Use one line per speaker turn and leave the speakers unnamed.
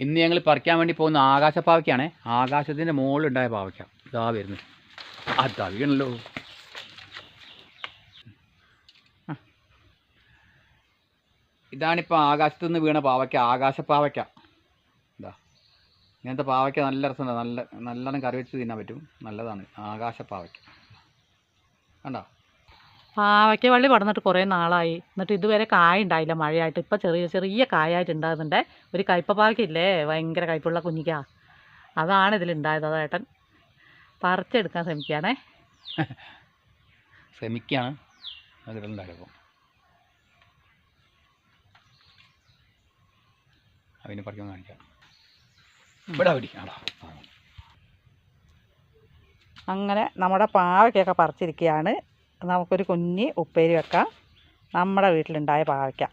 ഇന്ന് ഞങ്ങൾ പറിക്കാൻ വേണ്ടി പോകുന്ന ആകാശപ്പാവയ്ക്കാണ്. ആകാശത്തിൻ്റെ മുകളിലുണ്ടായ പാവയ്ക്ക ഇതാ വരുന്നു. അതാ വീണല്ലോ. ഇതാണിപ്പോൾ ആകാശത്തു നിന്ന് വീണ പാവയ്ക്ക, ആകാശപ്പാവയ്ക്ക. ഇതാ ഇങ്ങനത്തെ പാവയ്ക്ക നല്ല രസമുണ്ട്. നല്ലോണം കറി വെച്ച് തിന്നാൻ പറ്റും. നല്ലതാണ് ആകാശപ്പാവയ്ക്ക. കണ്ടോ?
പാവയ്ക്ക വള്ളി പടർന്നിട്ട് കുറേ നാളായി. എന്നിട്ട് ഇതുവരെ കായ ഉണ്ടായില്ല മഴയായിട്ട്. ഇപ്പം ചെറിയ ചെറിയ കായായിട്ടുണ്ടാകുന്നുണ്ട്. ഒരു കയ്പപ്പാവയ്ക്കില്ലേ, ഭയങ്കര കയ്പുള്ള കുഞ്ഞിക്ക, അതാണ് ഇതിലുണ്ടായത്. അതേട്ടൻ പറിച്ചെടുക്കാൻ ശ്രമിക്കുകയാണേ.
ശ്രമിക്കുകയാണ്. അതിലുണ്ടായപ്പോൾ അതിനെ പറിക്കാൻ കാണിക്കാം. ഇവിടെ പിടിക്കാണോ?
അങ്ങനെ നമ്മുടെ പാവയ്ക്കൊക്കെ പറിച്ചിരിക്കുകയാണ്. നമുക്കൊരു കുഞ്ഞ് ഉപ്പേരി വെക്കാം. നമ്മുടെ വീട്ടിലുണ്ടായ പാവയ്ക്ക.